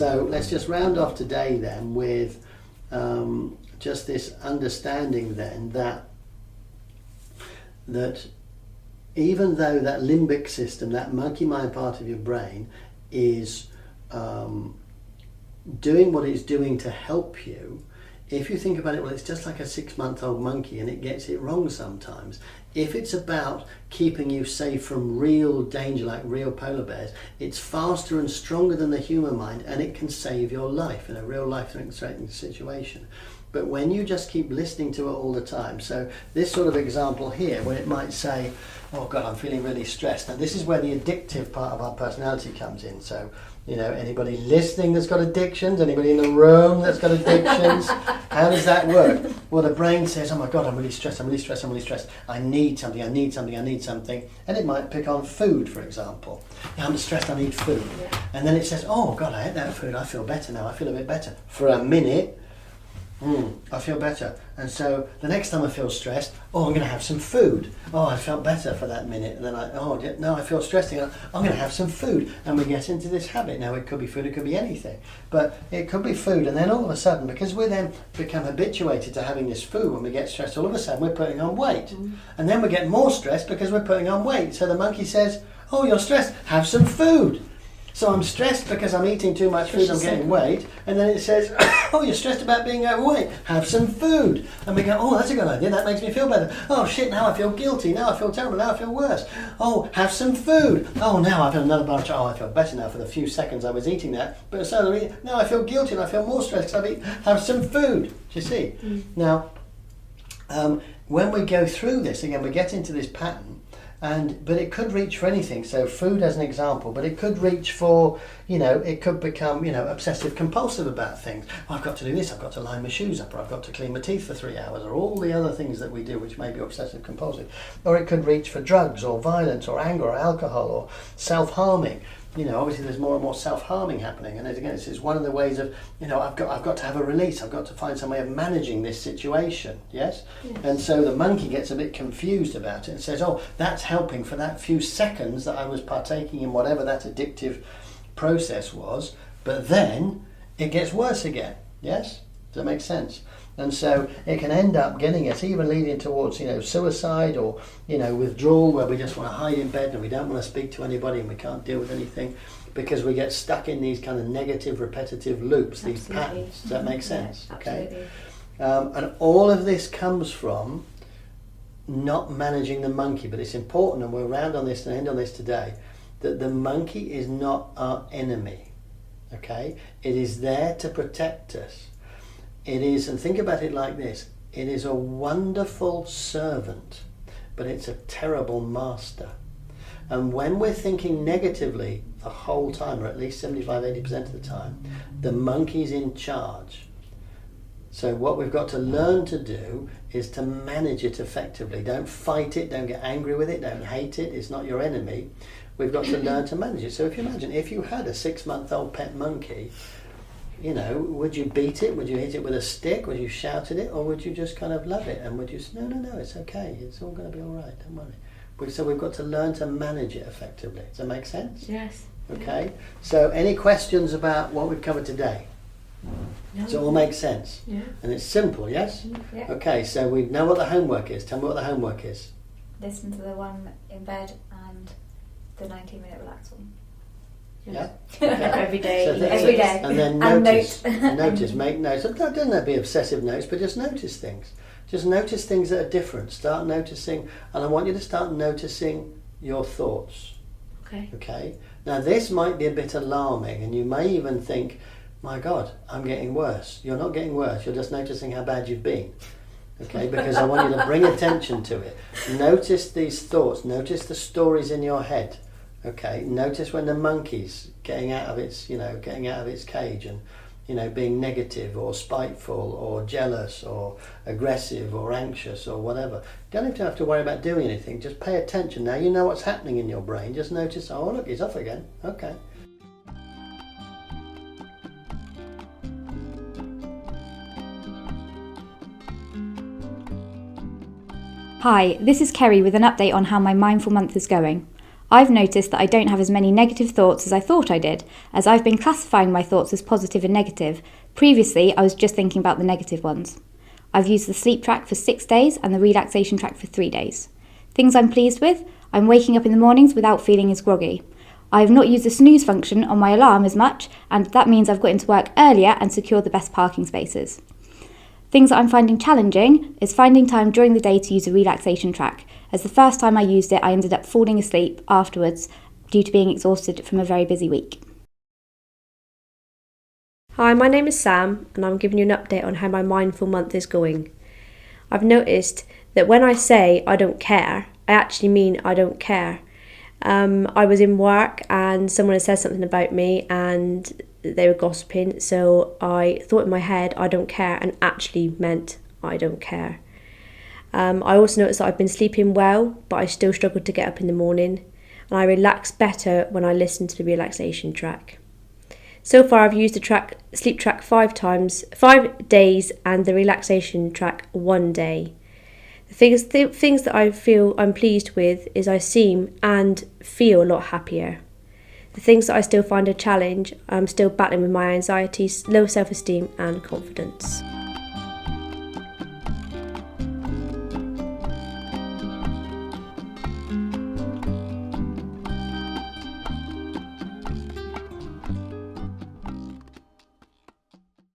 So let's just round off today then with just this understanding then that even though that limbic system, that monkey mind part of your brain, is doing what it's doing to help you, if you think about it, well, it's just like a 6-month-old monkey and it gets it wrong sometimes. If it's about keeping you safe from real danger, like real polar bears, it's faster and stronger than the human mind, and it can save your life in a real life-threatening situation. But when you just keep listening to it all the time, so this sort of example here, where it might say, oh God, I'm feeling really stressed. Now this is where the addictive part of our personality comes in. So, you know, anybody listening that's got addictions, anybody in the room that's got addictions, how does that work? Well, the brain says, oh my God, I'm really stressed, I'm really stressed, I'm really stressed. I need something, I need something, I need something. And it might pick on food, for example. Yeah, I'm stressed, I need food. And then it says, oh God, I ate that food, I feel better now, I feel a bit better. For a minute, I feel better. And so the next time I feel stressed, I'm going to have some food. Oh, I felt better for that minute. And then I feel stressed again. I'm going to have some food. And we get into this habit. Now it could be food, it could be anything. But it could be food. And then all of a sudden, because we then become habituated to having this food when we get stressed, all of a sudden we're putting on weight. And then we get more stressed because we're putting on weight. So the monkey says, oh, you're stressed, have some food. So I'm stressed because I'm eating too much food, I'm getting weight, and then it says, oh, you're stressed about being overweight, have some food. And we go, oh, that's a good idea, that makes me feel better. Oh shit, now I feel guilty, now I feel terrible, now I feel worse. Oh, have some food. Oh, now I've had another bunch, I feel better now for the few seconds I was eating that, but suddenly, now I feel guilty and I feel more stressed because have some food. Do you see? Now, when we go through this, again, we get into this pattern, but it could reach for anything. So food as an example, but it could reach for, it could become, obsessive compulsive about things. Oh, I've got to do this, I've got to line my shoes up, or I've got to clean my teeth for 3 hours, or all the other things that we do which may be obsessive compulsive. Or it could reach for drugs or violence or anger or alcohol or self-harming. Obviously there's more and more self-harming happening, and again, it's one of the ways of, I've got to have a release, I've got to find some way of managing this situation, yes? And so the monkey gets a bit confused about it and says, oh, that's helping for that few seconds that I was partaking in whatever that addictive process was, but then it gets worse again, yes? Does that make sense? And so it can end up getting us even leading towards, suicide or, withdrawal, where we just want to hide in bed and we don't want to speak to anybody and we can't deal with anything because we get stuck in these kind of negative, repetitive loops, these patterns. Does that make sense? Yeah, okay. And all of this comes from not managing the monkey, but it's important, and we'll round on this and end on this today, that the monkey is not our enemy. Okay? It is there to protect us. It is, and think about it like this, it is a wonderful servant, but it's a terrible master. And when we're thinking negatively the whole time, or at least 75-80% of the time, the monkey's in charge. So what we've got to learn to do is to manage it effectively. Don't fight it, don't get angry with it, don't hate it, it's not your enemy. We've got to learn to manage it. So if you imagine, if you had a 6-month-old pet monkey, would you beat it? Would you hit it with a stick? Would you shout at it? Or would you just kind of love it? And would you say, no, it's okay. It's all going to be all right. Don't worry. So we've got to learn to manage it effectively. Does that make sense? Yes. Okay. So any questions about what we've covered today? No. Does it all make sense? Yeah. And it's simple, yes? Yeah. Okay, so we know what the homework is. Tell me what the homework is. Listen to the one in bed and the 19-minute relax one. Yeah. Okay. every day. And then notice, make notes. Don't let it be obsessive notes, but just notice things. Just notice things that are different. Start noticing, and I want you to start noticing your thoughts. Okay. Now this might be a bit alarming, and you may even think, my God, I'm getting worse. You're not getting worse. You're just noticing how bad you've been. Okay, because I want you to bring attention to it. Notice these thoughts. Notice the stories in your head. Okay, notice when the monkey's getting out of its cage and, being negative or spiteful or jealous or aggressive or anxious or whatever. You don't have to worry about doing anything. Just pay attention. Now you know what's happening in your brain. Just notice, oh, look, he's off again. Okay. Hi, this is Kerry with an update on how my Mindful Month is going. I've noticed that I don't have as many negative thoughts as I thought I did, as I've been classifying my thoughts as positive and negative. Previously, I was just thinking about the negative ones. I've used the sleep track for 6 days and the relaxation track for 3 days. Things I'm pleased with: I'm waking up in the mornings without feeling as groggy. I have not used the snooze function on my alarm as much, and that means I've got into work earlier and secured the best parking spaces. Things that I'm finding challenging is finding time during the day to use a relaxation track, as the first time I used it I ended up falling asleep afterwards due to being exhausted from a very busy week. Hi, my name is Sam and I'm giving you an update on how my mindful month is going. I've noticed that when I say I don't care, I actually mean I don't care. I was in work and someone had said something about me and they were gossiping, so I thought in my head I don't care and actually meant I don't care. I also noticed that I've been sleeping well, but I still struggled to get up in the morning, and I relax better when I listen to the relaxation track. So far I've used the sleep track 5 days and the relaxation track 1 day. The things that I feel I'm pleased with is I seem and feel a lot happier. The things that I still find a challenge, I'm still battling with my anxiety, low self-esteem and confidence.